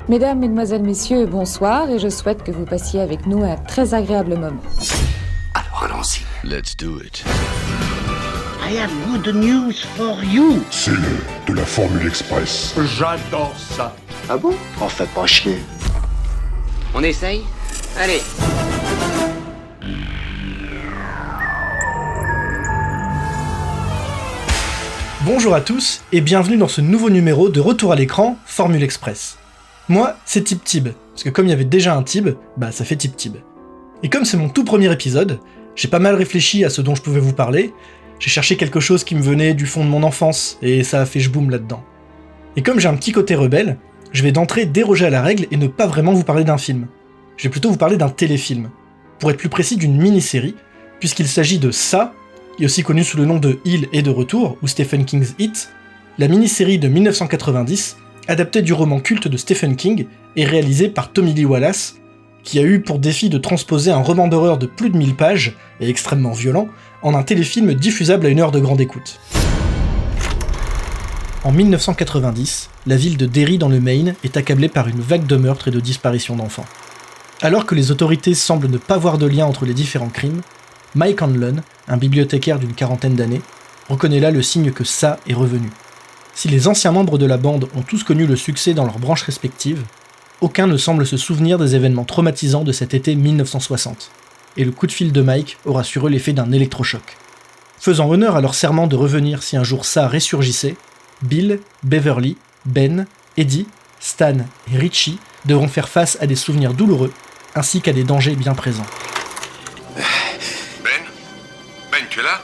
Mesdames, Mesdemoiselles, Messieurs, bonsoir et je souhaite que vous passiez avec nous un très agréable moment. Alors allons-y. Let's do it. I have good news for you. C'est l'heure de la Formule Express. J'adore ça. Ah bon? On fait pas chier. On essaye? Allez. Bonjour à tous et bienvenue dans ce nouveau numéro de Retour à l'écran Formule Express. Moi, c'est Tib Tib, parce que comme il y avait déjà un Tib, ça fait Tib Tib. Et comme c'est mon tout premier épisode, j'ai pas mal réfléchi à ce dont je pouvais vous parler, j'ai cherché quelque chose qui me venait du fond de mon enfance, et ça a fait j'boum là-dedans. Et comme j'ai un petit côté rebelle, je vais d'entrée déroger à la règle et ne pas vraiment vous parler d'un film. Je vais plutôt vous parler d'un téléfilm. Pour être plus précis, d'une mini-série, puisqu'il s'agit de Ça, qui est aussi connu sous le nom de Il est de retour, ou Stephen King's It, la mini-série de 1990, adaptée du roman culte de Stephen King et réalisée par Tommy Lee Wallace, qui a eu pour défi de transposer un roman d'horreur de plus de 1000 pages, et extrêmement violent, en un téléfilm diffusable à 1 heure de grande écoute. En 1990, la ville de Derry dans le Maine est accablée par une vague de meurtres et de disparitions d'enfants. Alors que les autorités semblent ne pas voir de lien entre les différents crimes, Mike Hanlon, un bibliothécaire d'une quarantaine d'années, reconnaît là le signe que Ça est revenu. Si les anciens membres de la bande ont tous connu le succès dans leurs branches respectives, aucun ne semble se souvenir des événements traumatisants de cet été 1960, et le coup de fil de Mike aura sur eux l'effet d'un électrochoc. Faisant honneur à leur serment de revenir si un jour Ça ressurgissait, Bill, Beverly, Ben, Eddie, Stan et Richie devront faire face à des souvenirs douloureux, ainsi qu'à des dangers bien présents. Ben, tu es là?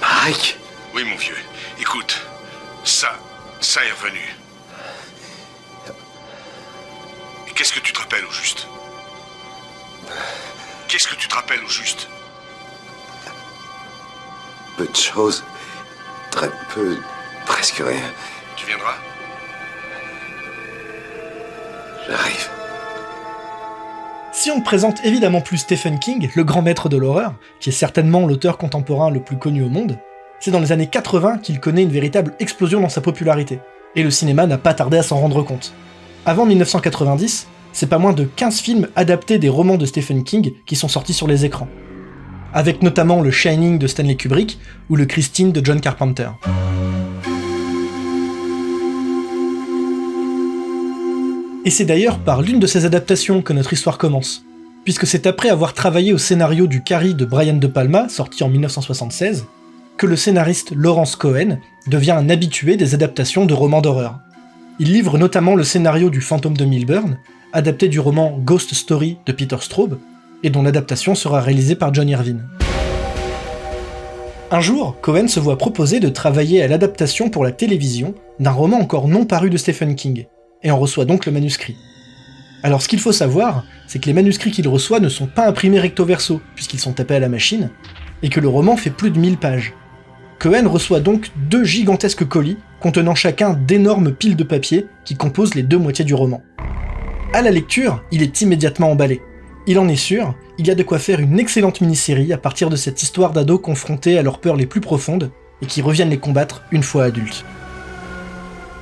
Mike? Oui, mon vieux. Écoute, ça est revenu. Et qu'est-ce que tu te rappelles au juste? Qu'est-ce que tu te rappelles au juste? Peu de choses. Très peu. Presque rien. Tu viendras? J'arrive. Si on ne présente évidemment plus Stephen King, le grand maître de l'horreur, qui est certainement l'auteur contemporain le plus connu au monde, c'est dans les années 80 qu'il connaît une véritable explosion dans sa popularité, et le cinéma n'a pas tardé à s'en rendre compte. Avant 1990, c'est pas moins de 15 films adaptés des romans de Stephen King qui sont sortis sur les écrans, avec notamment le Shining de Stanley Kubrick ou le Christine de John Carpenter. Et c'est d'ailleurs par l'une de ces adaptations que notre histoire commence, puisque c'est après avoir travaillé au scénario du Carrie de Brian De Palma, sorti en 1976, que le scénariste Lawrence Cohen devient un habitué des adaptations de romans d'horreur. Il livre notamment le scénario du Fantôme de Milburn, adapté du roman Ghost Story de Peter Straub, et dont l'adaptation sera réalisée par John Irvin. Un jour, Cohen se voit proposer de travailler à l'adaptation pour la télévision d'un roman encore non paru de Stephen King, et en reçoit donc le manuscrit. Alors ce qu'il faut savoir, c'est que les manuscrits qu'il reçoit ne sont pas imprimés recto verso, puisqu'ils sont tapés à la machine, et que le roman fait plus de 1000 pages. Cohen reçoit donc 2 gigantesques colis, contenant chacun d'énormes piles de papier qui composent les 2 moitiés du roman. À la lecture, il est immédiatement emballé. Il en est sûr, il y a de quoi faire une excellente mini-série à partir de cette histoire d'ados confrontés à leurs peurs les plus profondes, et qui reviennent les combattre une fois adultes.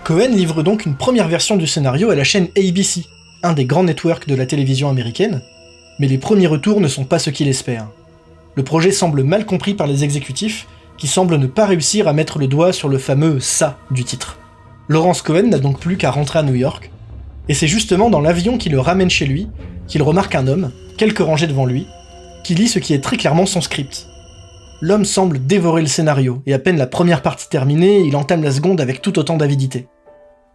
Cohen livre donc une première version du scénario à la chaîne ABC, un des grands networks de la télévision américaine, mais les premiers retours ne sont pas ce qu'il espère. Le projet semble mal compris par les exécutifs, qui semblent ne pas réussir à mettre le doigt sur le fameux « ça » du titre. Lawrence Cohen n'a donc plus qu'à rentrer à New York, et c'est justement dans l'avion qui le ramène chez lui qu'il remarque un homme, quelques rangées devant lui, qui lit ce qui est très clairement son script. L'homme semble dévorer le scénario, et à peine la première partie terminée, il entame la seconde avec tout autant d'avidité.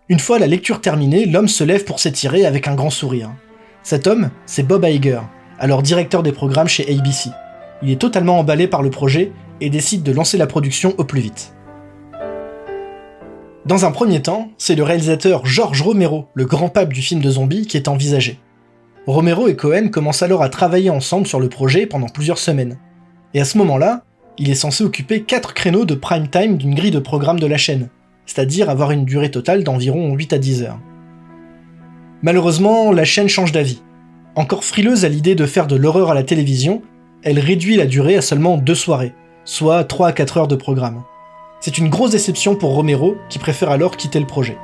Une fois la lecture terminée, l'homme se lève pour s'étirer avec un grand sourire. Cet homme, c'est Bob Iger, alors directeur des programmes chez ABC. Il est totalement emballé par le projet et décide de lancer la production au plus vite. Dans un premier temps, c'est le réalisateur George Romero, le grand pape du film de zombies, qui est envisagé. Romero et Cohen commencent alors à travailler ensemble sur le projet pendant plusieurs semaines. Et à ce moment-là, il est censé occuper 4 créneaux de prime time d'une grille de programme de la chaîne, c'est-à-dire avoir une durée totale d'environ 8 à 10 heures. Malheureusement, la chaîne change d'avis. Encore frileuse à l'idée de faire de l'horreur à la télévision, elle réduit la durée à seulement 2 soirées, soit 3 à 4 heures de programme. C'est une grosse déception pour Romero, qui préfère alors quitter le projet.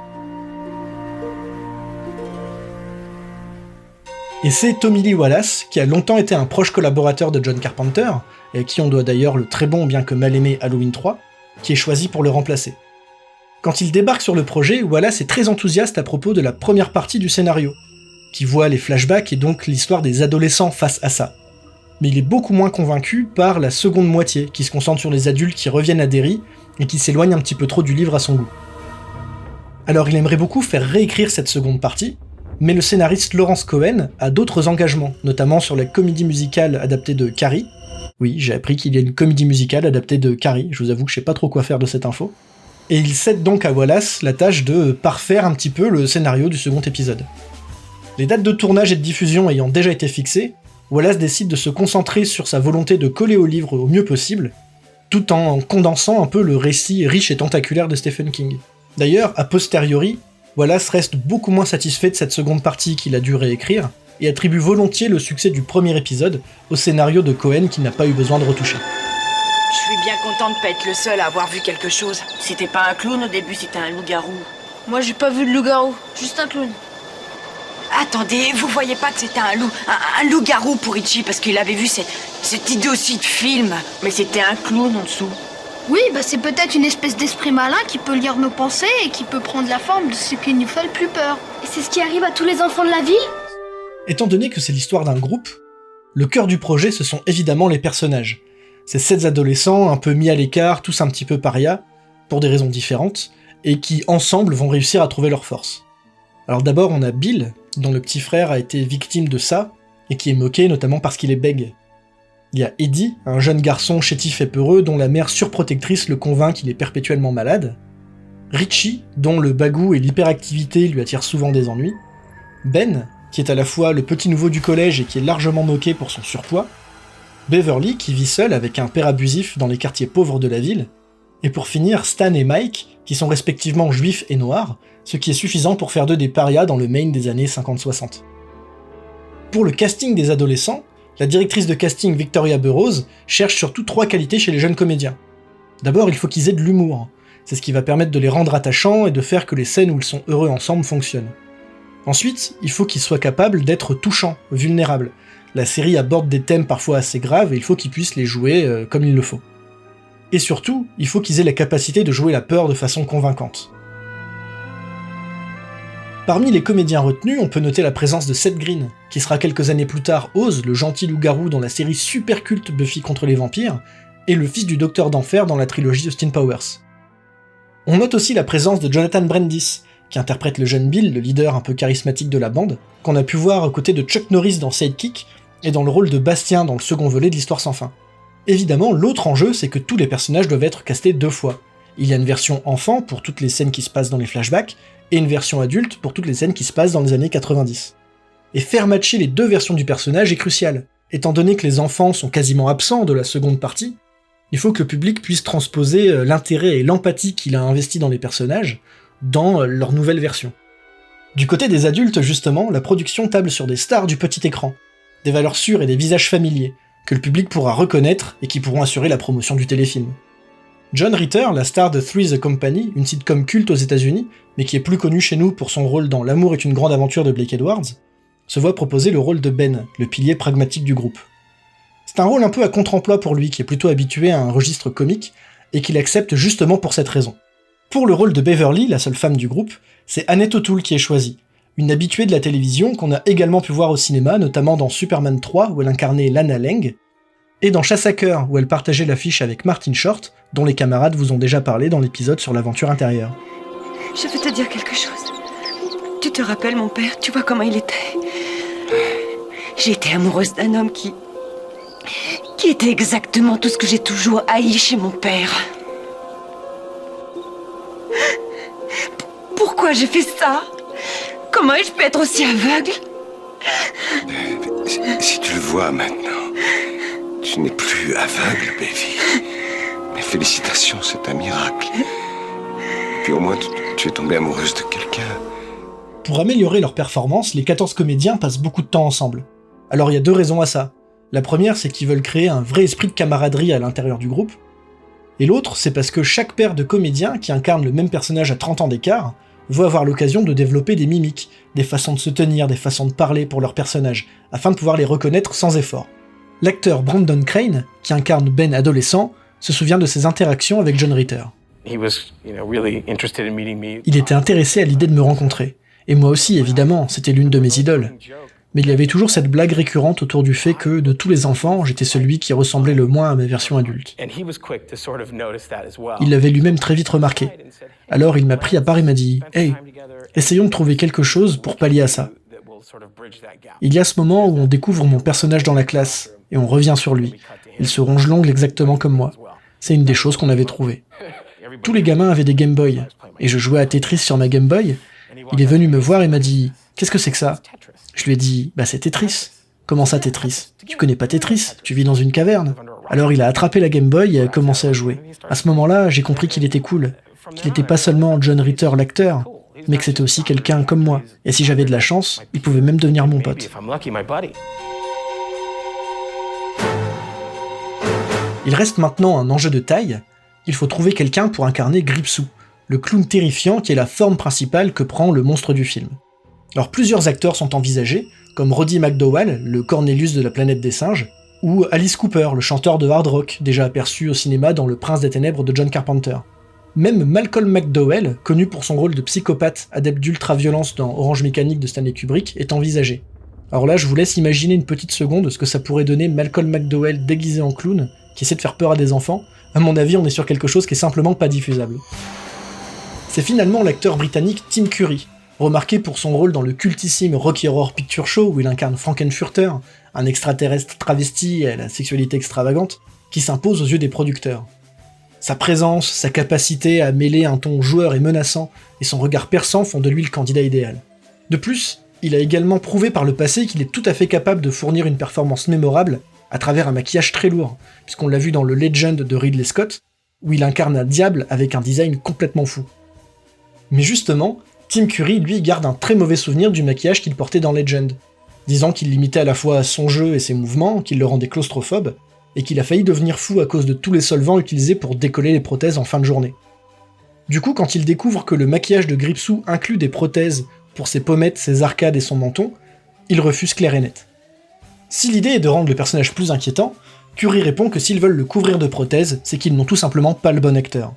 Et c'est Tommy Lee Wallace, qui a longtemps été un proche collaborateur de John Carpenter, et à qui on doit d'ailleurs le très bon bien que mal aimé Halloween 3, qui est choisi pour le remplacer. Quand il débarque sur le projet, Wallace est très enthousiaste à propos de la première partie du scénario, qui voit les flashbacks et donc l'histoire des adolescents face à ça. Mais il est beaucoup moins convaincu par la seconde moitié, qui se concentre sur les adultes qui reviennent à Derry et qui s'éloignent un petit peu trop du livre à son goût. Alors il aimerait beaucoup faire réécrire cette seconde partie, mais le scénariste Lawrence Cohen a d'autres engagements, notamment sur la comédie musicale adaptée de Carrie. Oui, j'ai appris qu'il y a une comédie musicale adaptée de Carrie, je vous avoue que je sais pas trop quoi faire de cette info. Et il cède donc à Wallace la tâche de parfaire un petit peu le scénario du second épisode. Les dates de tournage et de diffusion ayant déjà été fixées, Wallace décide de se concentrer sur sa volonté de coller au livre au mieux possible, tout en condensant un peu le récit riche et tentaculaire de Stephen King. D'ailleurs, a posteriori, Wallace reste beaucoup moins satisfait de cette seconde partie qu'il a dû réécrire, et attribue volontiers le succès du premier épisode au scénario de Cohen qui n'a pas eu besoin de retoucher. Je suis bien content de pas être le seul à avoir vu quelque chose. C'était pas un clown au début, c'était un loup-garou. Moi j'ai pas vu de loup-garou, juste un clown. Attendez, vous voyez pas que c'était un loup-garou pour Richie parce qu'il avait vu cette idée aussi de film. Mais c'était un clown en dessous. Oui, bah c'est peut-être une espèce d'esprit malin qui peut lire nos pensées et qui peut prendre la forme de ce qui nous fait le plus peur. Et c'est ce qui arrive à tous les enfants de la ville ? Étant donné que c'est l'histoire d'un groupe, le cœur du projet ce sont évidemment les personnages. Ces 7 adolescents un peu mis à l'écart, tous un petit peu parias, pour des raisons différentes, et qui ensemble vont réussir à trouver leur force. Alors d'abord on a Bill, dont le petit frère a été victime de ça, et qui est moqué notamment parce qu'il est bègue. Il y a Eddie, un jeune garçon chétif et peureux dont la mère surprotectrice le convainc qu'il est perpétuellement malade. Richie, dont le bagou et l'hyperactivité lui attirent souvent des ennuis. Ben, qui est à la fois le petit nouveau du collège et qui est largement moqué pour son surpoids. Beverly, qui vit seule avec un père abusif dans les quartiers pauvres de la ville. Et pour finir, Stan et Mike, qui sont respectivement juifs et noirs, ce qui est suffisant pour faire d'eux des parias dans le Maine des années 50-60. Pour le casting des adolescents, la directrice de casting Victoria Burrows cherche surtout 3 qualités chez les jeunes comédiens. D'abord, il faut qu'ils aient de l'humour. C'est ce qui va permettre de les rendre attachants et de faire que les scènes où ils sont heureux ensemble fonctionnent. Ensuite, il faut qu'ils soient capables d'être touchants, vulnérables. La série aborde des thèmes parfois assez graves et il faut qu'ils puissent les jouer comme il le faut. Et surtout, il faut qu'ils aient la capacité de jouer la peur de façon convaincante. Parmi les comédiens retenus, on peut noter la présence de Seth Green, qui sera quelques années plus tard Oz, le gentil loup-garou dans la série super culte Buffy contre les vampires, et le fils du Docteur d'Enfer dans la trilogie Austin Powers. On note aussi la présence de Jonathan Brandis, qui interprète le jeune Bill, le leader un peu charismatique de la bande, qu'on a pu voir aux côtés de Chuck Norris dans Sidekick, et dans le rôle de Bastien dans le second volet de l'Histoire sans fin. Évidemment, l'autre enjeu, c'est que tous les personnages doivent être castés 2 fois. Il y a une version enfant pour toutes les scènes qui se passent dans les flashbacks, et une version adulte pour toutes les scènes qui se passent dans les années 90. Et faire matcher les 2 versions du personnage est crucial. Étant donné que les enfants sont quasiment absents de la seconde partie, il faut que le public puisse transposer l'intérêt et l'empathie qu'il a investi dans les personnages dans leur nouvelle version. Du côté des adultes, justement, la production table sur des stars du petit écran, des valeurs sûres et des visages familiers, que le public pourra reconnaître et qui pourront assurer la promotion du téléfilm. John Ritter, la star de Three's a Company, une sitcom culte aux États-Unis, mais qui est plus connue chez nous pour son rôle dans L'amour est une grande aventure de Blake Edwards, se voit proposer le rôle de Ben, le pilier pragmatique du groupe. C'est un rôle un peu à contre-emploi pour lui, qui est plutôt habitué à un registre comique, et qu'il accepte justement pour cette raison. Pour le rôle de Beverly, la seule femme du groupe, c'est Annette O'Toole qui est choisie, une habituée de la télévision qu'on a également pu voir au cinéma, notamment dans Superman 3 où elle incarnait Lana Lang, et dans Chasse à cœur où elle partageait l'affiche avec Martin Short, dont les camarades vous ont déjà parlé dans l'épisode sur l'aventure intérieure. Je veux te dire quelque chose. Tu te rappelles mon père, tu vois comment il était. J'ai été amoureuse d'un homme qui était exactement tout ce que j'ai toujours haï chez mon père. Pourquoi j'ai fait ça? Comment ai-je pu être aussi aveugle? Si tu le vois maintenant, tu n'es plus aveugle, Baby. Mais félicitations, c'est un miracle. Puis au moins, tu es tombée amoureuse de quelqu'un. Pour améliorer leur performance, les 14 comédiens passent beaucoup de temps ensemble. Alors il y a 2 raisons à ça. La première, c'est qu'ils veulent créer un vrai esprit de camaraderie à l'intérieur du groupe. Et l'autre, c'est parce que chaque paire de comédiens qui incarnent le même personnage à 30 ans d'écart veut avoir l'occasion de développer des mimiques, des façons de se tenir, des façons de parler pour leurs personnages, afin de pouvoir les reconnaître sans effort. L'acteur Brandon Crane, qui incarne Ben adolescent, se souvient de ses interactions avec John Ritter. Il était intéressé à l'idée de me rencontrer. Et moi aussi, évidemment, c'était l'une de mes idoles. Mais il y avait toujours cette blague récurrente autour du fait que, de tous les enfants, j'étais celui qui ressemblait le moins à ma version adulte. Il l'avait lui-même très vite remarqué. Alors il m'a pris à part et m'a dit « Hey, essayons de trouver quelque chose pour pallier à ça. » Il y a ce moment où on découvre mon personnage dans la classe, et on revient sur lui. Il se ronge l'ongle exactement comme moi. C'est une des choses qu'on avait trouvées. Tous les gamins avaient des Game Boy, et je jouais à Tetris sur ma Game Boy. Il est venu me voir et m'a dit « Qu'est-ce que c'est que ça ?» Je lui ai dit « Bah c'est Tetris. » « Comment ça Tetris ? Tu connais pas Tetris ? Tu vis dans une caverne. » Alors il a attrapé la Game Boy et a commencé à jouer. À ce moment-là, j'ai compris qu'il était cool. Qu'il était pas seulement John Ritter l'acteur, mais que c'était aussi quelqu'un comme moi. Et si j'avais de la chance, il pouvait même devenir mon pote. Il reste maintenant un enjeu de taille. Il faut trouver quelqu'un pour incarner Gripsou, le clown terrifiant qui est la forme principale que prend le monstre du film. Alors plusieurs acteurs sont envisagés, comme Roddy McDowall, le Cornelius de la planète des singes, ou Alice Cooper, le chanteur de hard rock, déjà aperçu au cinéma dans Le Prince des Ténèbres de John Carpenter. Même Malcolm McDowell, connu pour son rôle de psychopathe adepte d'ultra-violence dans Orange Mécanique de Stanley Kubrick, est envisagé. Alors là, je vous laisse imaginer une petite seconde ce que ça pourrait donner Malcolm McDowell déguisé en clown, qui essaie de faire peur à des enfants. À mon avis, on est sur quelque chose qui est simplement pas diffusable. C'est finalement l'acteur britannique Tim Curry, remarqué pour son rôle dans le cultissime Rocky Horror Picture Show où il incarne Frankenfurter, un extraterrestre travesti à la sexualité extravagante, qui s'impose aux yeux des producteurs. Sa présence, sa capacité à mêler un ton joueur et menaçant, et son regard perçant font de lui le candidat idéal. De plus, il a également prouvé par le passé qu'il est tout à fait capable de fournir une performance mémorable à travers un maquillage très lourd, puisqu'on l'a vu dans le Legend de Ridley Scott, où il incarne un diable avec un design complètement fou. Mais justement, Tim Curry, lui, garde un très mauvais souvenir du maquillage qu'il portait dans Legend, disant qu'il limitait à la fois son jeu et ses mouvements, qu'il le rendait claustrophobe, et qu'il a failli devenir fou à cause de tous les solvants utilisés pour décoller les prothèses en fin de journée. Du coup, quand il découvre que le maquillage de Gripsou inclut des prothèses pour ses pommettes, ses arcades et son menton, il refuse clair et net. Si l'idée est de rendre le personnage plus inquiétant, Curry répond que s'ils veulent le couvrir de prothèses, c'est qu'ils n'ont tout simplement pas le bon acteur.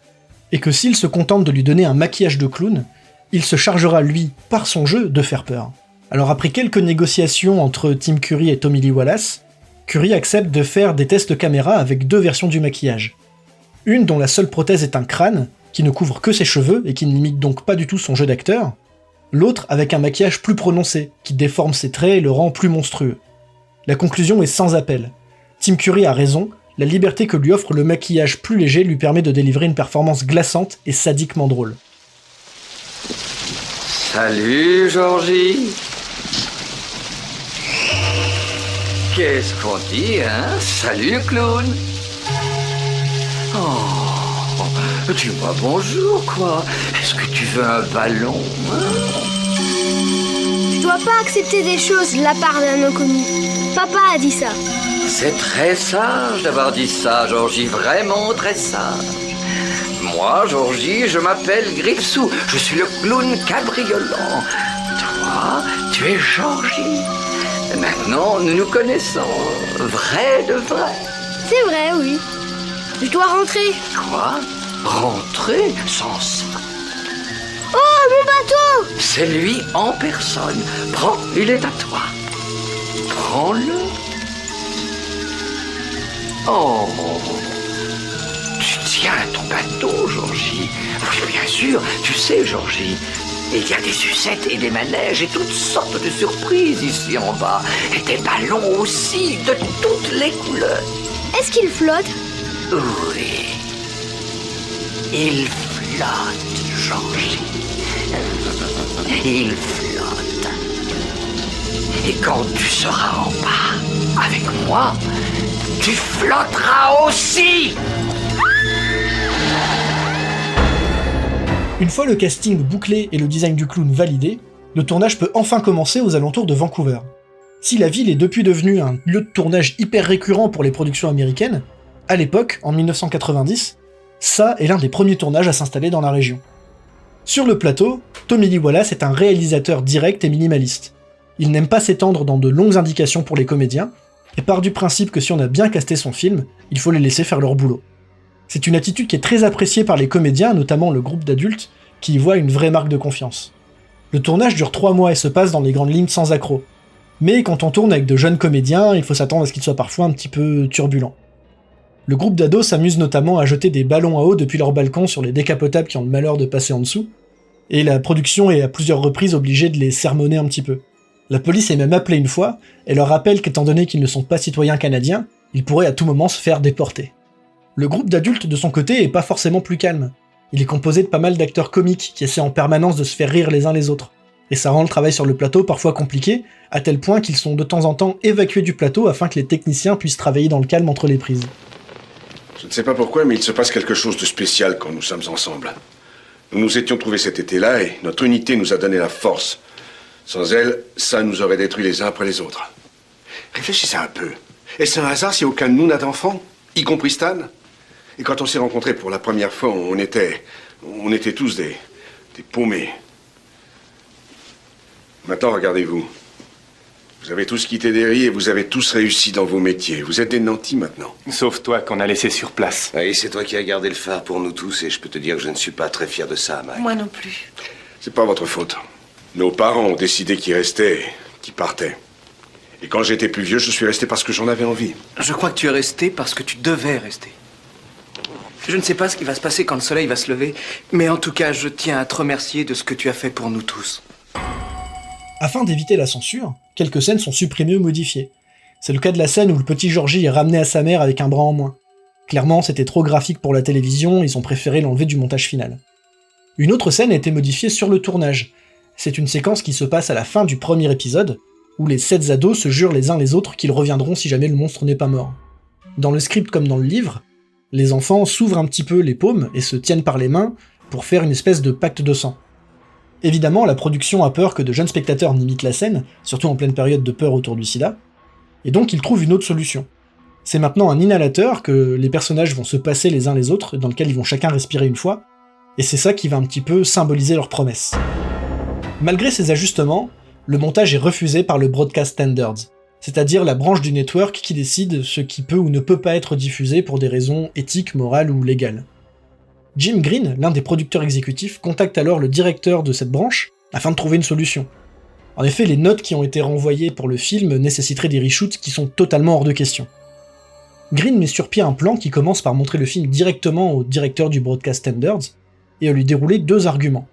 Et que s'ils se contentent de lui donner un maquillage de clown, il se chargera lui, par son jeu, de faire peur. Alors après quelques négociations entre Tim Curry et Tommy Lee Wallace, Curry accepte de faire des tests caméra avec deux versions du maquillage. Une dont la seule prothèse est un crâne, qui ne couvre que ses cheveux et qui ne limite donc pas du tout son jeu d'acteur, l'autre avec un maquillage plus prononcé, qui déforme ses traits et le rend plus monstrueux. La conclusion est sans appel. Tim Curry a raison, la liberté que lui offre le maquillage plus léger lui permet de délivrer une performance glaçante et sadiquement drôle. Salut, Georgie. Qu'est-ce qu'on dit, hein? Salut, clown. Oh, dis-moi bonjour, quoi. Est-ce que tu veux un ballon, hein? Je dois pas accepter des choses de la part d'un inconnu. Papa a dit ça. C'est très sage d'avoir dit ça, Georgie. Vraiment très sage. Moi, Georgie, je m'appelle Gripsou. Je suis le clown cabriolant. Toi, tu es Georgie. Maintenant, nous nous connaissons. Vrai de vrai. C'est vrai, oui. Je dois rentrer. Quoi? Rentrer? Sans ça? Oh, mon bateau! C'est lui en personne. Prends, il est à toi. Prends-le. Oh, tu tiens à ton bateau, Georgie. Oui, bien sûr, tu sais, Georgie. Il y a des sucettes et des manèges et toutes sortes de surprises ici en bas. Et des ballons aussi, de toutes les couleurs. Est-ce qu'il flotte? Oui. Il flotte, Georgie. Il flotte. Et quand tu seras en bas avec moi, tu flotteras aussi. Une fois le casting bouclé et le design du clown validé, le tournage peut enfin commencer aux alentours de Vancouver. Si la ville est depuis devenue un lieu de tournage hyper récurrent pour les productions américaines, à l'époque, en 1990, ça est l'un des premiers tournages à s'installer dans la région. Sur le plateau, Tommy Lee Wallace est un réalisateur direct et minimaliste. Il n'aime pas s'étendre dans de longues indications pour les comédiens, et part du principe que si on a bien casté son film, il faut les laisser faire leur boulot. C'est une attitude qui est très appréciée par les comédiens, notamment le groupe d'adultes, qui y voient une vraie marque de confiance. Le tournage dure 3 mois et se passe dans les grandes lignes sans accroc. Mais quand on tourne avec de jeunes comédiens, il faut s'attendre à ce qu'ils soient parfois un petit peu turbulents. Le groupe d'ados s'amuse notamment à jeter des ballons à eau depuis leur balcon sur les décapotables qui ont le malheur de passer en dessous, et la production est à plusieurs reprises obligée de les sermonner un petit peu. La police est même appelée une fois, et leur rappelle qu'étant donné qu'ils ne sont pas citoyens canadiens, ils pourraient à tout moment se faire déporter. Le groupe d'adultes de son côté est pas forcément plus calme. Il est composé de pas mal d'acteurs comiques qui essaient en permanence de se faire rire les uns les autres. Et ça rend le travail sur le plateau parfois compliqué, à tel point qu'ils sont de temps en temps évacués du plateau afin que les techniciens puissent travailler dans le calme entre les prises. Je ne sais pas pourquoi, mais il se passe quelque chose de spécial quand nous sommes ensemble. Nous nous étions trouvés cet été-là et notre unité nous a donné la force. Sans elle, ça nous aurait détruits les uns après les autres. Réfléchissez un peu. Est-ce un hasard si aucun de nous n'a d'enfant, y compris Stan? Et quand on s'est rencontrés pour la première fois, on était tous des paumés. Maintenant, regardez-vous. Vous avez tous quitté Derry et vous avez tous réussi dans vos métiers. Vous êtes des nantis maintenant. Sauf toi qu'on a laissé sur place. Oui, c'est toi qui as gardé le phare pour nous tous et je peux te dire que je ne suis pas très fier de ça, Mike. Moi non plus. C'est pas votre faute. Nos parents ont décidé qui restait et qui partait. Et quand j'étais plus vieux, je suis resté parce que j'en avais envie. Je crois que tu es resté parce que tu devais rester. Je ne sais pas ce qui va se passer quand le soleil va se lever, mais en tout cas, je tiens à te remercier de ce que tu as fait pour nous tous. Afin d'éviter la censure, quelques scènes sont supprimées ou modifiées. C'est le cas de la scène où le petit Georgie est ramené à sa mère avec un bras en moins. Clairement, c'était trop graphique pour la télévision, ils ont préféré l'enlever du montage final. Une autre scène a été modifiée sur le tournage. C'est une séquence qui se passe à la fin du premier épisode, où les 7 ados se jurent les uns les autres qu'ils reviendront si jamais le monstre n'est pas mort. Dans le script comme dans le livre, les enfants s'ouvrent un petit peu les paumes et se tiennent par les mains pour faire une espèce de pacte de sang. Évidemment, la production a peur que de jeunes spectateurs n'imitent la scène, surtout en pleine période de peur autour du sida, et donc ils trouvent une autre solution. C'est maintenant un inhalateur que les personnages vont se passer les uns les autres, dans lequel ils vont chacun respirer une fois, et c'est ça qui va un petit peu symboliser leur promesse. Malgré ces ajustements, le montage est refusé par le Broadcast Standards, c'est-à-dire la branche du network qui décide ce qui peut ou ne peut pas être diffusé pour des raisons éthiques, morales ou légales. Jim Green, l'un des producteurs exécutifs, contacte alors le directeur de cette branche afin de trouver une solution. En effet, les notes qui ont été renvoyées pour le film nécessiteraient des reshoots qui sont totalement hors de question. Green met sur pied un plan qui commence par montrer le film directement au directeur du Broadcast Standards et à lui dérouler 2 arguments.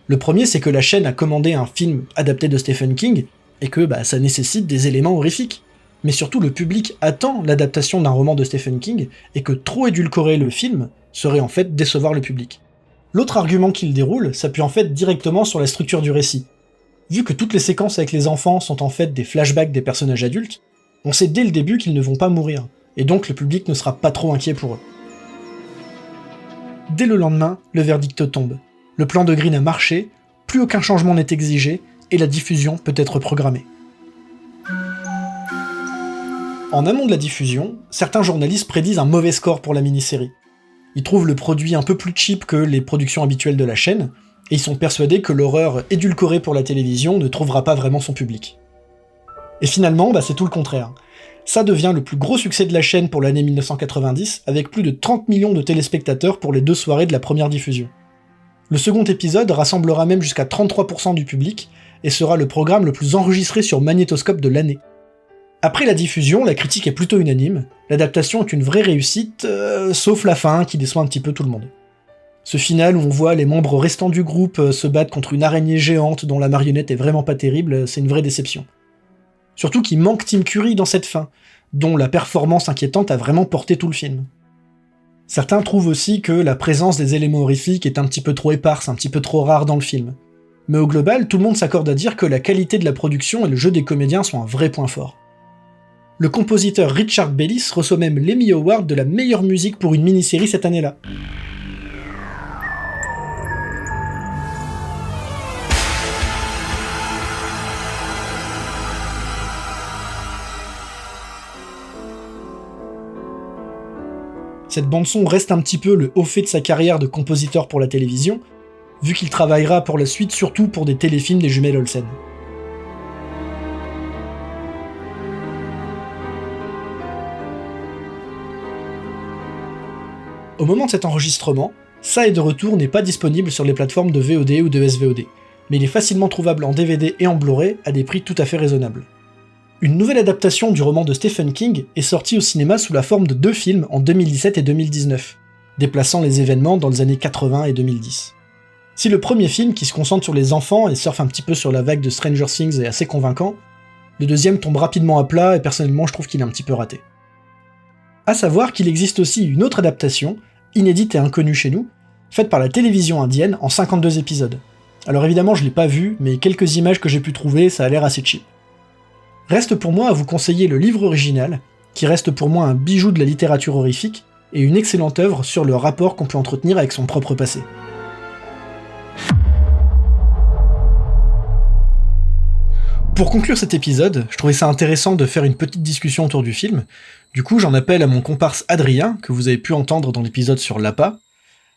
Le premier, c'est que la chaîne a commandé un film adapté de Stephen King et que ça nécessite des éléments horrifiques. Mais surtout, le public attend l'adaptation d'un roman de Stephen King et que trop édulcorer le film serait en fait décevoir le public. L'autre argument qu'il déroule s'appuie en fait directement sur la structure du récit. Vu que toutes les séquences avec les enfants sont en fait des flashbacks des personnages adultes, on sait dès le début qu'ils ne vont pas mourir, et donc le public ne sera pas trop inquiet pour eux. Dès le lendemain, le verdict tombe. Le plan de Green a marché, plus aucun changement n'est exigé, et la diffusion peut être programmée. En amont de la diffusion, certains journalistes prédisent un mauvais score pour la mini-série. Ils trouvent le produit un peu plus cheap que les productions habituelles de la chaîne, et ils sont persuadés que l'horreur édulcorée pour la télévision ne trouvera pas vraiment son public. Et finalement, c'est tout le contraire. Ça devient le plus gros succès de la chaîne pour l'année 1990, avec plus de 30 millions de téléspectateurs pour les 2 soirées de la première diffusion. Le second épisode rassemblera même jusqu'à 33% du public, et sera le programme le plus enregistré sur magnétoscope de l'année. Après la diffusion, la critique est plutôt unanime, l'adaptation est une vraie réussite, sauf la fin qui déçoit un petit peu tout le monde. Ce final où on voit les membres restants du groupe se battre contre une araignée géante dont la marionnette est vraiment pas terrible, c'est une vraie déception. Surtout qu'il manque Tim Curry dans cette fin, dont la performance inquiétante a vraiment porté tout le film. Certains trouvent aussi que la présence des éléments horrifiques est un petit peu trop éparse, un petit peu trop rare dans le film. Mais au global, tout le monde s'accorde à dire que la qualité de la production et le jeu des comédiens sont un vrai point fort. Le compositeur Richard Bellis reçoit même l'Emmy Award de la meilleure musique pour une mini-série cette année-là. Cette bande-son reste un petit peu le haut fait de sa carrière de compositeur pour la télévision, vu qu'il travaillera pour la suite surtout pour des téléfilms des jumelles Olsen. Au moment de cet enregistrement, Ça est de retour n'est pas disponible sur les plateformes de VOD ou de SVOD, mais il est facilement trouvable en DVD et en Blu-ray à des prix tout à fait raisonnables. Une nouvelle adaptation du roman de Stephen King est sortie au cinéma sous la forme de 2 films en 2017 et 2019, déplaçant les événements dans les années 80 et 2010. Si le premier film, qui se concentre sur les enfants et surfe un petit peu sur la vague de Stranger Things, est assez convaincant, le deuxième tombe rapidement à plat et personnellement je trouve qu'il est un petit peu raté. A savoir qu'il existe aussi une autre adaptation, inédite et inconnue chez nous, faite par la télévision indienne en 52 épisodes. Alors évidemment je l'ai pas vu, mais quelques images que j'ai pu trouver, ça a l'air assez cheap. Reste pour moi à vous conseiller le livre original, qui reste pour moi un bijou de la littérature horrifique, et une excellente œuvre sur le rapport qu'on peut entretenir avec son propre passé. Pour conclure cet épisode, je trouvais ça intéressant de faire une petite discussion autour du film. Du coup, j'en appelle à mon comparse Adrien, que vous avez pu entendre dans l'épisode sur l'APA.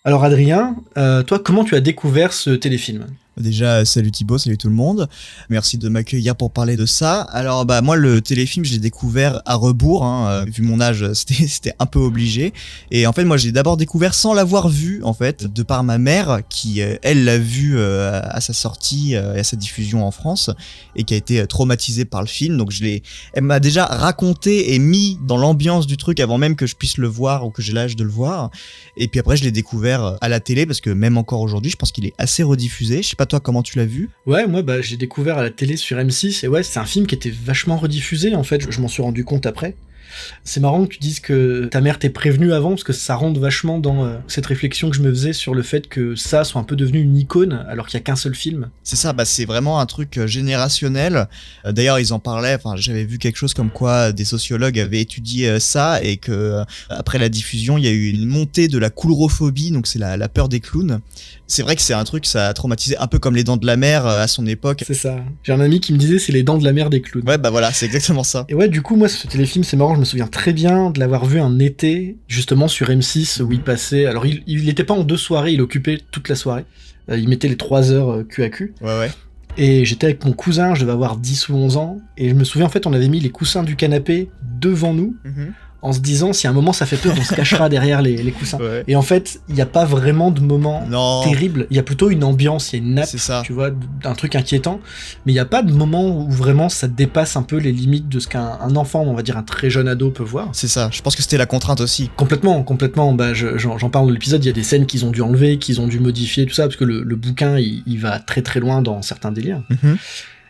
Alors Adrien, toi, comment tu as découvert ce téléfilm ? Déjà, salut Thibaut, salut tout le monde. Merci de m'accueillir pour parler de ça. Alors, moi, le téléfilm, je l'ai découvert à rebours, vu mon âge, c'était un peu obligé. Et en fait, moi, je l'ai d'abord découvert sans l'avoir vu, en fait, de par ma mère, qui, elle, l'a vu à sa sortie et à sa diffusion en France, et qui a été traumatisée par le film. Donc, elle m'a déjà raconté et mis dans l'ambiance du truc avant même que je puisse le voir ou que j'ai l'âge de le voir. Et puis après, je l'ai découvert à la télé, parce que même encore aujourd'hui, je pense qu'il est assez rediffusé. Je sais pas toi, comment tu l'as vu ? Ouais, moi j'ai découvert à la télé sur M6, et ouais, c'est un film qui était vachement rediffusé, en fait, je m'en suis rendu compte après. C'est marrant que tu dises que ta mère t'ait prévenu avant, parce que ça rentre vachement dans cette réflexion que je me faisais sur le fait que ça soit un peu devenu une icône, alors qu'il y a qu'un seul film. C'est ça, c'est vraiment un truc générationnel. D'ailleurs, ils en parlaient, j'avais vu quelque chose comme quoi des sociologues avaient étudié ça, et que après la diffusion, il y a eu une montée de la coulrophobie, donc c'est la peur des clowns. C'est vrai que c'est un truc, ça a traumatisé un peu comme les Dents de la Mer à son époque. C'est ça. J'ai un ami qui me disait c'est les Dents de la Mer des clowns. Ouais, voilà, c'est exactement ça. Et ouais, du coup, moi, ce téléfilm, c'est marrant, je me souviens très bien de l'avoir vu un été, justement sur M6, où il passait. Alors, il était pas en 2 soirées, il occupait toute la soirée. Il mettait les 3 heures cul à cul. Ouais. Et j'étais avec mon cousin, je devais avoir 10 ou 11 ans, et je me souviens, en fait, on avait mis les coussins du canapé devant nous. En se disant, si à un moment ça fait peur, on se cachera derrière les coussins. Ouais. Et en fait, il n'y a pas vraiment de moment terrible, il y a plutôt une ambiance, il y a une nappe, tu vois, d'un truc inquiétant, mais il n'y a pas de moment où vraiment ça dépasse un peu les limites de ce qu'un enfant, on va dire un très jeune ado peut voir. C'est ça, je pense que c'était la contrainte aussi. Complètement, j'en parle dans l'épisode, il y a des scènes qu'ils ont dû enlever, qu'ils ont dû modifier, tout ça, parce que le bouquin, il va très très loin dans certains délires.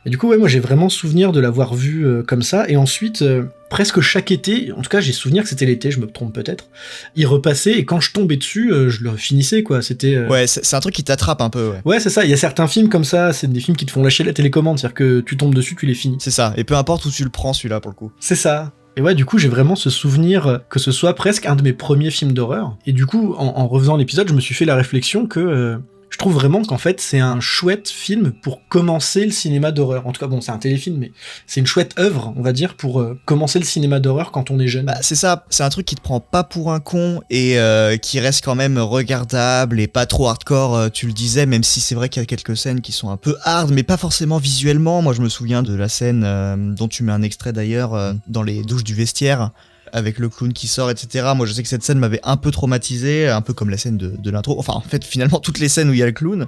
Et du coup, ouais, moi j'ai vraiment souvenir de l'avoir vu comme ça, et ensuite, presque chaque été, en tout cas j'ai souvenir que c'était l'été, je me trompe peut-être, il repassait, et quand je tombais dessus, je le finissais, quoi, c'était... Ouais, c'est un truc qui t'attrape un peu, ouais. Ouais, c'est ça, il y a certains films comme ça, c'est des films qui te font lâcher la télécommande, c'est-à-dire que tu tombes dessus, tu les finis. C'est ça, et peu importe où tu le prends, celui-là, pour le coup. C'est ça. Et ouais, du coup, j'ai vraiment ce souvenir que ce soit presque un de mes premiers films d'horreur, et du coup, en refaisant l'épisode, je me suis fait la réflexion que... je trouve vraiment qu'en fait, c'est un chouette film pour commencer le cinéma d'horreur. En tout cas, bon, c'est un téléfilm, mais c'est une chouette œuvre, on va dire, pour commencer le cinéma d'horreur quand on est jeune. C'est ça, c'est un truc qui te prend pas pour un con et qui reste quand même regardable et pas trop hardcore, tu le disais, même si c'est vrai qu'il y a quelques scènes qui sont un peu hard, mais pas forcément visuellement. Moi, je me souviens de la scène dont tu mets un extrait d'ailleurs, dans les douches du vestiaire, avec le clown qui sort, etc. Moi, je sais que cette scène m'avait un peu traumatisé, un peu comme la scène de l'intro. Enfin, en fait, finalement, toutes les scènes où il y a le clown.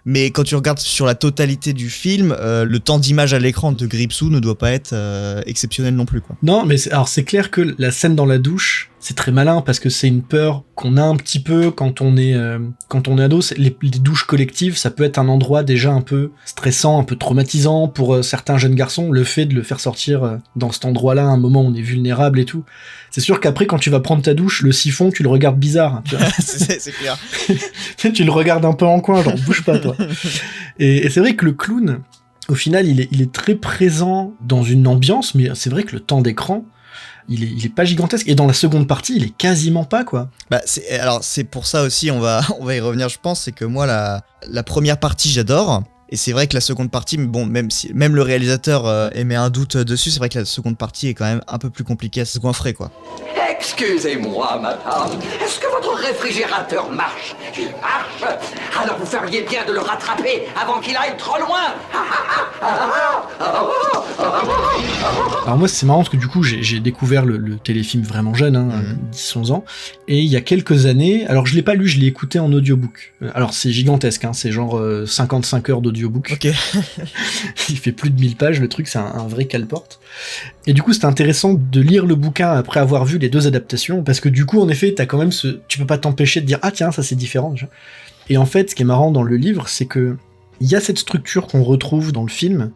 Mais quand tu regardes sur la totalité du film, le temps d'image à l'écran de Gripsou ne doit pas être exceptionnel non plus, quoi. Non, mais c'est clair que la scène dans la douche, c'est très malin parce que c'est une peur qu'on a un petit peu quand on est ado. Les douches collectives, ça peut être un endroit déjà un peu stressant, un peu traumatisant pour certains jeunes garçons. Le fait de le faire sortir dans cet endroit-là, à un moment où on est vulnérable et tout. C'est sûr qu'après, quand tu vas prendre ta douche, le siphon, tu le regardes bizarre. Tu vois. c'est clair. Tu le regardes un peu en coin, genre bouge pas, toi. Et c'est vrai que le clown, au final, il est très présent dans une ambiance, mais c'est vrai que le temps d'écran, il est pas gigantesque. Et dans la seconde partie, il est quasiment pas, quoi. C'est pour ça aussi, on va y revenir, je pense, c'est que moi, la première partie, j'adore. Et c'est vrai que la seconde partie, mais bon, même le réalisateur émet un doute dessus, c'est vrai que la seconde partie est quand même un peu plus compliquée à se goinfrer, quoi. Excusez-moi, madame. Est-ce que votre réfrigérateur marche? Il marche. Alors vous feriez bien de le rattraper avant qu'il aille trop loin. Alors moi c'est marrant parce que du coup j'ai découvert le téléfilm vraiment jeune, 10-11 ans, et il y a quelques années, alors je l'ai pas lu, je l'ai écouté en audiobook. Alors c'est gigantesque, c'est genre 55 heures d'audiobook. Ok. Il fait plus de 1000 pages, le truc c'est un vrai cale-porte. Et du coup c'était intéressant de lire le bouquin après avoir vu les deux adaptations, parce que du coup en effet t'as quand même tu peux pas t'empêcher de dire ah tiens ça c'est différent déjà. Et en fait ce qui est marrant dans le livre c'est que il y a cette structure qu'on retrouve dans le film,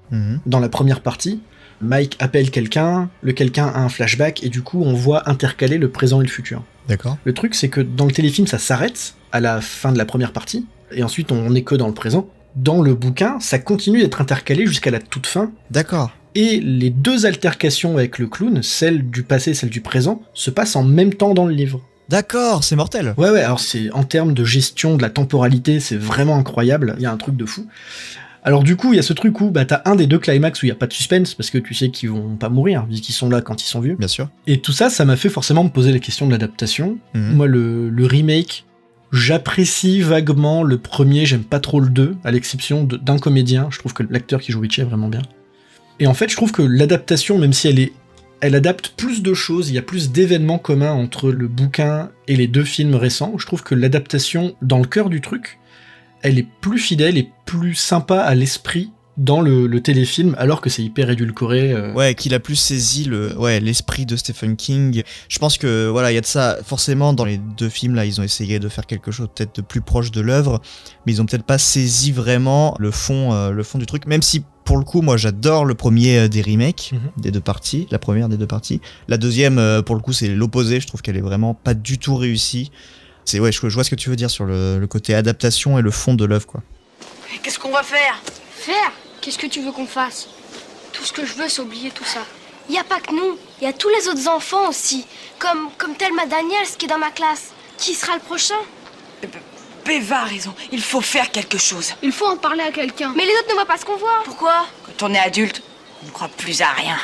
dans la première partie. Mike appelle quelqu'un, le quelqu'un a un flashback, et du coup on voit intercaler le présent et le futur. D'accord. Le truc c'est que dans le téléfilm ça s'arrête à la fin de la première partie, et ensuite on n'est que dans le présent. Dans le bouquin, ça continue d'être intercalé jusqu'à la toute fin. D'accord. Et les deux altercations avec le clown, celle du passé et celle du présent, se passent en même temps dans le livre. D'accord, c'est mortel. Ouais, alors c'est en termes de gestion de la temporalité, c'est vraiment incroyable, il y a un truc de fou. Alors du coup, il y a ce truc où t'as un des deux climax où il y a pas de suspense, parce que tu sais qu'ils vont pas mourir, vu qu'ils sont là quand ils sont vieux. Bien sûr. Et tout ça, ça m'a fait forcément me poser la question de l'adaptation. Moi, le remake, j'apprécie vaguement le premier, j'aime pas trop le 2, à l'exception d'un comédien. Je trouve que l'acteur qui joue Richie est vraiment bien. Et en fait, je trouve que l'adaptation, même si elle adapte plus de choses, il y a plus d'événements communs entre le bouquin et les deux films récents. Je trouve que l'adaptation, dans le cœur du truc, elle est plus fidèle et plus sympa à l'esprit dans le téléfilm, alors que c'est hyper édulcoré. Ouais, qu'il a plus saisi l'esprit de Stephen King. Je pense que voilà, il y a de ça. Forcément, dans les deux films là, ils ont essayé de faire quelque chose peut-être de plus proche de l'œuvre, mais ils ont peut-être pas saisi vraiment le fond du truc. Même si pour le coup, moi j'adore le premier des remakes des deux parties, la première des deux parties. La deuxième, pour le coup, c'est l'opposé. Je trouve qu'elle est vraiment pas du tout réussie. Je vois ce que tu veux dire sur le côté adaptation et le fond de l'œuvre, quoi. Qu'est-ce qu'on va faire? Faire? Qu'est-ce que tu veux qu'on fasse? Tout ce que je veux, c'est oublier tout ça. Y a pas que nous, y a tous les autres enfants aussi. Comme Thelma Daniels qui est dans ma classe. Qui sera le prochain? Béva a raison, il faut faire quelque chose. Il faut en parler à quelqu'un. Mais les autres ne voient pas ce qu'on voit. Pourquoi? Quand on est adulte, on ne croit plus à rien.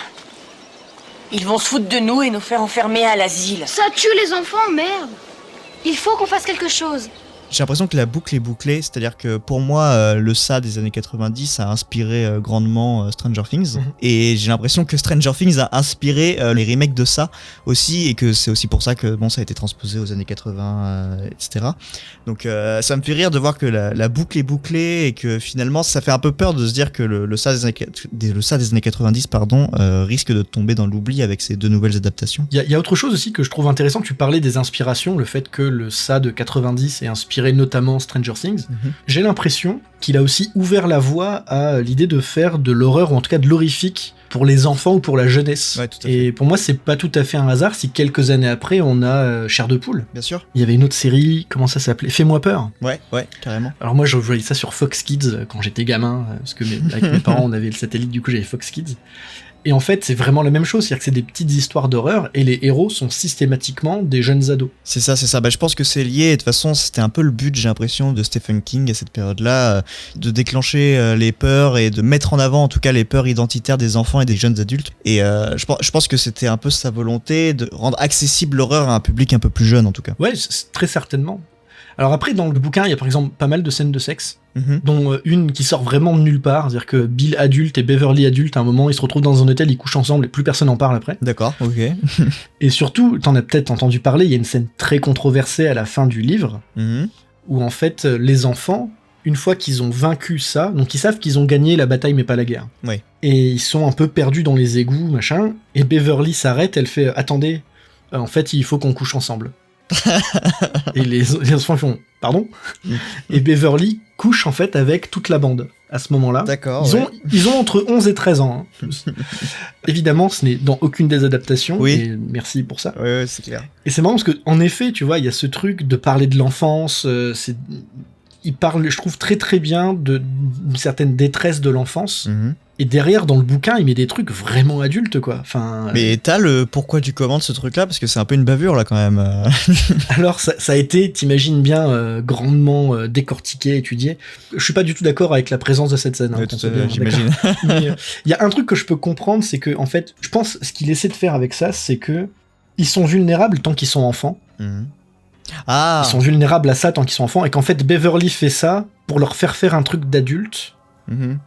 Ils vont se foutre de nous et nous faire enfermer à l'asile. Ça tue les enfants, merde. Il faut qu'on fasse quelque chose. J'ai l'impression que la boucle est bouclée, c'est-à-dire que pour moi, le ça des années 90 a inspiré grandement Stranger Things, et j'ai l'impression que Stranger Things a inspiré les remakes de ça aussi, et que c'est aussi pour ça que ça a été transposé aux années 80, etc. Donc ça me fait rire de voir que la boucle est bouclée, et que finalement ça fait un peu peur de se dire que le ça des années 90 risque de tomber dans l'oubli avec ces deux nouvelles adaptations. Il y a autre chose aussi que je trouve intéressant, tu parlais des inspirations, le fait que le ça de 90 est inspiré notamment Stranger Things. J'ai l'impression qu'il a aussi ouvert la voie à l'idée de faire de l'horreur, ou en tout cas de l'horrifique, pour les enfants ou pour la jeunesse. Ouais, tout à fait. Et pour moi, c'est pas tout à fait un hasard si quelques années après, on a Chair de poule. Bien sûr. Il y avait une autre série, comment ça s'appelait? Fais-moi peur. Ouais, carrément. Alors moi, je voyais ça sur Fox Kids quand j'étais gamin, parce que avec mes parents, on avait le satellite, du coup j'avais Fox Kids. Et en fait, c'est vraiment la même chose, c'est-à-dire que c'est des petites histoires d'horreur, et les héros sont systématiquement des jeunes ados. C'est ça. Je pense que c'est lié, et de toute façon, c'était un peu le but, j'ai l'impression, de Stephen King à cette période-là, de déclencher les peurs, et de mettre en avant, en tout cas, les peurs identitaires des enfants et des jeunes adultes. Et je pense que c'était un peu sa volonté de rendre accessible l'horreur à un public un peu plus jeune, en tout cas. Ouais, très certainement. Alors après, dans le bouquin, il y a par exemple pas mal de scènes de sexe, dont une qui sort vraiment de nulle part, c'est-à-dire que Bill adulte et Beverly adulte, à un moment, ils se retrouvent dans un hôtel, ils couchent ensemble et plus personne n'en parle après. D'accord, ok. Et surtout, t'en as peut-être entendu parler, il y a une scène très controversée à la fin du livre, où en fait, les enfants, une fois qu'ils ont vaincu ça, donc ils savent qu'ils ont gagné la bataille mais pas la guerre. Oui. Et ils sont un peu perdus dans les égouts, machin, et Beverly s'arrête, elle fait « Attendez, en fait, il faut qu'on couche ensemble ». Et les enfants font pardon. Et Beverly couche en fait avec toute la bande à ce moment-là. D'accord. Ils ont entre 11 et 13 ans. Évidemment, ce n'est dans aucune des adaptations. Oui. Et merci pour ça. Ouais, c'est clair. Et c'est marrant parce que en effet, tu vois, il y a ce truc de parler de l'enfance. Il parle, je trouve, très très bien d'une certaine détresse de l'enfance. Et derrière, dans le bouquin, il met des trucs vraiment adultes, quoi. Enfin, mais t'as le pourquoi tu commandes ce truc-là, parce que c'est un peu une bavure, là, quand même. Alors, ça a été, t'imagines bien, grandement décortiqué, étudié. Je suis pas du tout d'accord avec la présence de cette scène. Ouais, j'imagine. Mais il y a un truc que je peux comprendre, c'est que, en fait, je pense, ce qu'il essaie de faire avec ça, c'est que ils sont vulnérables tant qu'ils sont enfants. Ah. Ils sont vulnérables à ça tant qu'ils sont enfants, et qu'en fait Beverly fait ça pour leur faire un truc d'adulte,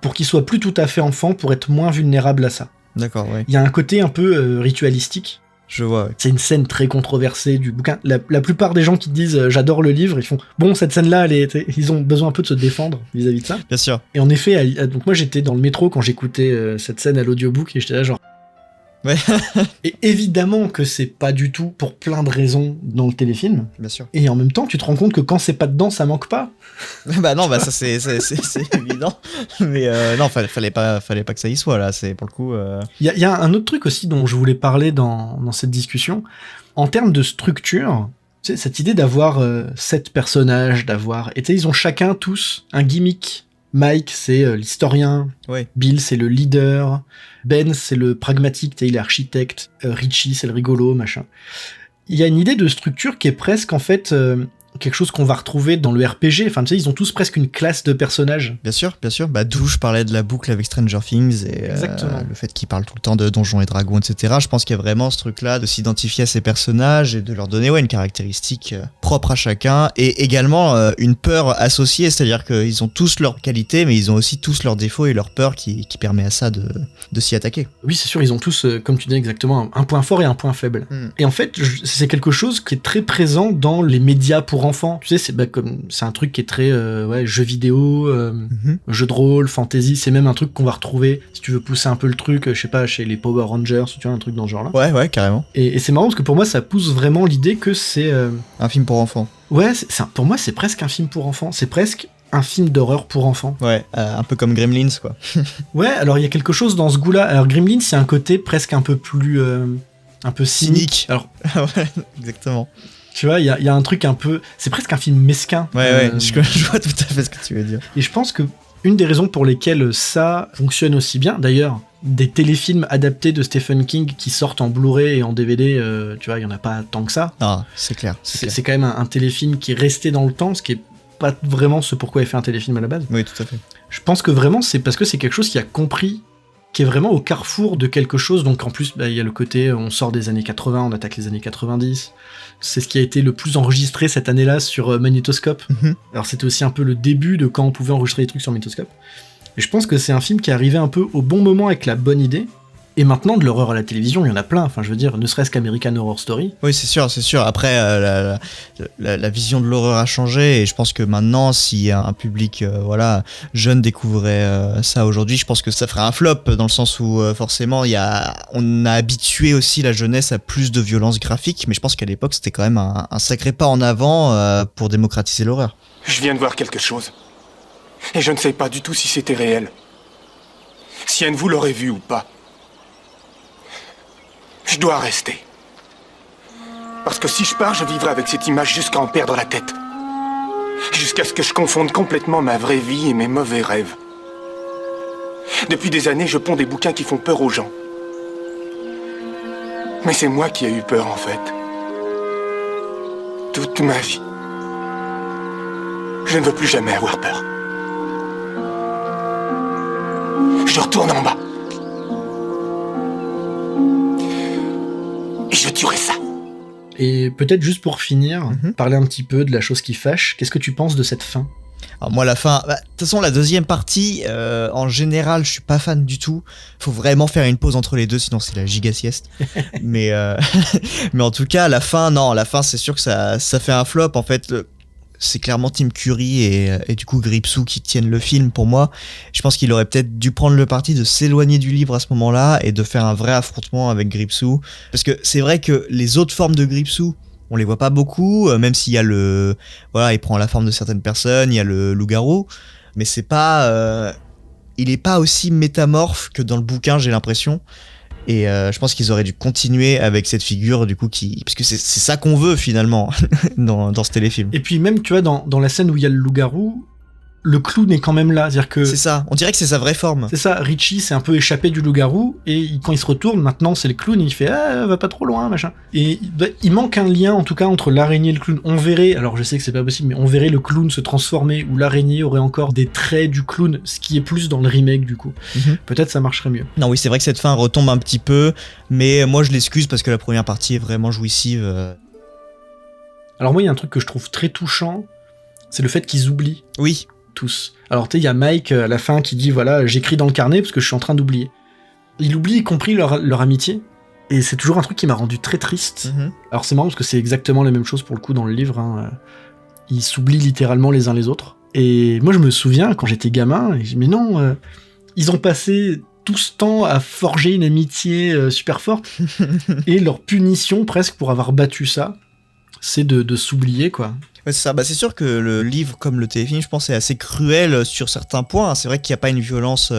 pour qu'ils soient plus tout à fait enfants, pour être moins vulnérables à ça. D'accord, ouais. Il y a un côté un peu ritualistique. Je vois, ouais. C'est une scène très controversée du bouquin. La plupart des gens qui disent j'adore le livre, ils font bon, cette scène-là, ils ont besoin un peu de se défendre vis-à-vis de ça. Bien sûr. Et en effet, donc moi j'étais dans le métro quand j'écoutais cette scène à l'audiobook et j'étais là genre. Ouais. Et évidemment que c'est pas du tout pour plein de raisons dans le téléfilm. Bien sûr. Et en même temps, tu te rends compte que quand c'est pas dedans, ça manque pas. Bah non, bah ça c'est évident. Mais non, fallait pas que ça y soit là. C'est pour le coup. Il y a un autre truc aussi dont je voulais parler dans cette discussion. En termes de structure, tu sais, cette idée d'avoir 7 personnages, et tu sais, ils ont chacun tous un gimmick. Mike, c'est l'historien. Ouais. Bill, c'est le leader. Ben, c'est le pragmatique, il est architecte. Richie, c'est le rigolo, machin. Il y a une idée de structure qui est presque, en fait, quelque chose qu'on va retrouver dans le RPG. Enfin, tu sais, ils ont tous presque une classe de personnages. Bien sûr. Bah, d'où je parlais de la boucle avec Stranger Things et le fait qu'ils parlent tout le temps de Donjons et Dragons, etc. Je pense qu'il y a vraiment ce truc-là de s'identifier à ces personnages et de leur donner une caractéristique propre à chacun et également une peur associée, c'est-à-dire qu'ils ont tous leurs qualités, mais ils ont aussi tous leurs défauts et leurs peurs qui permet à ça de s'y attaquer. Oui, c'est sûr, ils ont tous, comme tu dis exactement, un point fort et un point faible. Et en fait, c'est quelque chose qui est très présent dans les médias pour enfants. Tu sais, c'est un truc qui est très jeux vidéo, jeux de rôle, fantasy. C'est même un truc qu'on va retrouver si tu veux pousser un peu le truc, je sais pas, chez les Power Rangers, tu vois, un truc dans ce genre-là. Ouais, carrément. Et c'est marrant parce que pour moi, ça pousse vraiment l'idée que c'est un film pour enfants. Ouais, pour moi, c'est presque un film pour enfants. C'est presque un film d'horreur pour enfants. Ouais, un peu comme Gremlins, quoi. Ouais, alors il y a quelque chose dans ce goût-là. Alors Gremlins, c'est un côté presque un peu plus un peu cynique. Alors ouais, exactement. Tu vois, il y a un truc un peu... C'est presque un film mesquin. Ouais, je vois tout à fait ce que tu veux dire. Et je pense que une des raisons pour lesquelles ça fonctionne aussi bien, d'ailleurs, des téléfilms adaptés de Stephen King qui sortent en Blu-ray et en DVD, tu vois, il y en a pas tant que ça. Ah, c'est clair. C'est quand même un téléfilm qui est resté dans le temps, ce qui est pas vraiment ce pourquoi il fait un téléfilm à la base. Oui, tout à fait. Je pense que vraiment, c'est parce que c'est quelque chose qui a compris, qui est vraiment au carrefour de quelque chose. Donc en plus, il y a le côté, on sort des années 80, on attaque les années 90. C'est ce qui a été le plus enregistré cette année-là sur Magnétoscope. Alors c'était aussi un peu le début de quand on pouvait enregistrer des trucs sur Magnétoscope. Et je pense que c'est un film qui est arrivé un peu au bon moment avec la bonne idée. Et maintenant, de l'horreur à la télévision, il y en a plein. Enfin, je veux dire, ne serait-ce qu'American Horror Story. Oui, c'est sûr. Après, la vision de l'horreur a changé. Et je pense que maintenant, si un public jeune découvrait ça aujourd'hui, je pense que ça ferait un flop. Dans le sens où, forcément, on a habitué aussi la jeunesse à plus de violence graphique. Mais je pense qu'à l'époque, c'était quand même un sacré pas en avant pour démocratiser l'horreur. Je viens de voir quelque chose. Et je ne sais pas du tout si c'était réel. Si un de vous l'aurait vu ou pas. Je dois rester. Parce que si je pars, je vivrai avec cette image jusqu'à en perdre la tête. Jusqu'à ce que je confonde complètement ma vraie vie et mes mauvais rêves. Depuis des années, je ponds des bouquins qui font peur aux gens. Mais c'est moi qui ai eu peur, en fait. Toute ma vie. Je ne veux plus jamais avoir peur. Je retourne en bas. Et je tuerai ça. Et peut-être juste pour finir, parler un petit peu de la chose qui fâche. Qu'est-ce que tu penses de cette fin ? Alors moi la fin, de toute façon la deuxième partie, en général je suis pas fan du tout. Faut vraiment faire une pause entre les deux, sinon c'est la giga sieste. mais en tout cas la fin c'est sûr que ça fait un flop en fait. C'est clairement Tim Curry et du coup Gripsou qui tiennent le film pour moi. Je pense qu'il aurait peut-être dû prendre le parti de s'éloigner du livre à ce moment-là et de faire un vrai affrontement avec Gripsou. Parce que c'est vrai que les autres formes de Gripsou, on les voit pas beaucoup, même s'il y a il prend la forme de certaines personnes, il y a le loup-garou, mais c'est pas, il est pas aussi métamorphe que dans le bouquin, j'ai l'impression. Et je pense qu'ils auraient dû continuer avec cette figure du coup parce que c'est ça qu'on veut finalement dans ce téléfilm. Et puis même tu vois dans la scène où il y a le loup-garou, le clown est quand même là. C'est-à-dire que C'est ça, on dirait que c'est sa vraie forme. c'est ça, Richie s'est un peu échappé du loup-garou, et quand il se retourne, maintenant c'est le clown, et il fait « Ah, va pas trop loin, machin ». Et il manque un lien, en tout cas, entre l'araignée et le clown. On verrait, alors je sais que c'est pas possible, mais on verrait le clown se transformer, où l'araignée aurait encore des traits du clown, ce qui est plus dans le remake, du coup. Peut-être ça marcherait mieux. Non, oui, c'est vrai que cette fin retombe un petit peu, mais moi je l'excuse parce que la première partie est vraiment jouissive. Alors moi, il y a un truc que je trouve très touchant, c'est le fait qu'ils oublient. Oui. Tous. Alors tu sais, il y a Mike à la fin qui dit voilà, j'écris dans le carnet parce que je suis en train d'oublier. Il oublie y compris leur amitié, et c'est toujours un truc qui m'a rendu très triste. Alors c'est marrant parce que c'est exactement la même chose pour le coup dans le livre, hein. Ils s'oublient littéralement les uns les autres. Et moi je me souviens quand j'étais gamin, et je dis mais non, ils ont passé tout ce temps à forger une amitié super forte, et leur punition presque pour avoir battu ça, c'est de s'oublier, quoi. Ouais, c'est ça. Bah, c'est sûr que le livre, comme le téléfilm, je pense, est assez cruel sur certains points. C'est vrai qu'il n'y a pas une violence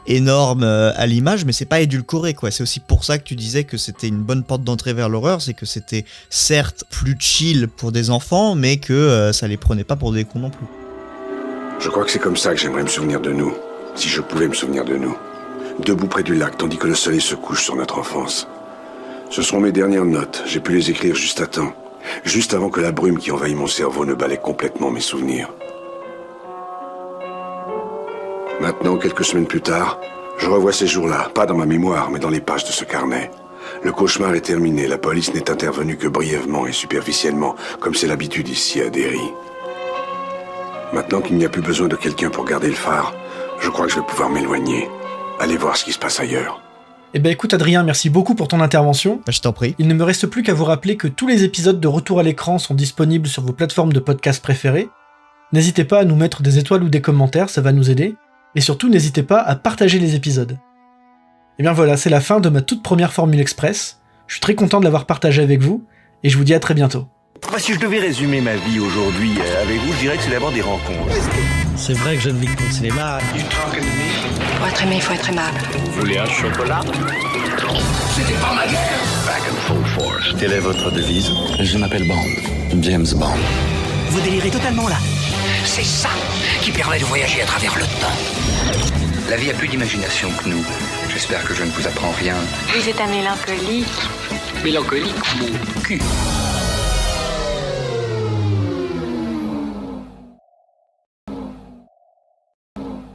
énorme à l'image, mais c'est pas édulcoré, quoi. C'est aussi pour ça que tu disais que c'était une bonne porte d'entrée vers l'horreur, c'est que c'était certes plus chill pour des enfants, mais que ça les prenait pas pour des cons non plus. Je crois que c'est comme ça que j'aimerais me souvenir de nous, si je pouvais me souvenir de nous. Debout près du lac, tandis que le soleil se couche sur notre enfance. Ce sont mes dernières notes, j'ai pu les écrire juste à temps. Juste avant que la brume qui envahit mon cerveau ne balaie complètement mes souvenirs. Maintenant, quelques semaines plus tard, je revois ces jours-là, pas dans ma mémoire, mais dans les pages de ce carnet. Le cauchemar est terminé, la police n'est intervenue que brièvement et superficiellement, comme c'est l'habitude ici à Derry. Maintenant qu'il n'y a plus besoin de quelqu'un pour garder le phare, je crois que je vais pouvoir m'éloigner, aller voir ce qui se passe ailleurs. Eh ben écoute Adrien, merci beaucoup pour ton intervention. Je t'en prie. Il ne me reste plus qu'à vous rappeler que tous les épisodes de Retour à l'écran sont disponibles sur vos plateformes de podcast préférées. N'hésitez pas à nous mettre des étoiles ou des commentaires, ça va nous aider. Et surtout, n'hésitez pas à partager les épisodes. Et bien voilà, c'est la fin de ma toute première Formule Express. Je suis très content de l'avoir partagé avec vous, et je vous dis à très bientôt. Si je devais résumer ma vie aujourd'hui avec vous, je dirais que c'est d'abord des rencontres. C'est vrai que je ne vis que pour le cinéma. Pour être aimé, il faut être aimable. Vous voulez un chocolat? C'était pas ma guerre. Back and full force. Quelle est votre devise? Je m'appelle Bond. James Bond. Vous délirez totalement là. C'est ça qui permet de voyager à travers le temps. La vie a plus d'imagination que nous. J'espère que je ne vous apprends rien. Vous êtes un mélancolique. Mélancolique, mon cul.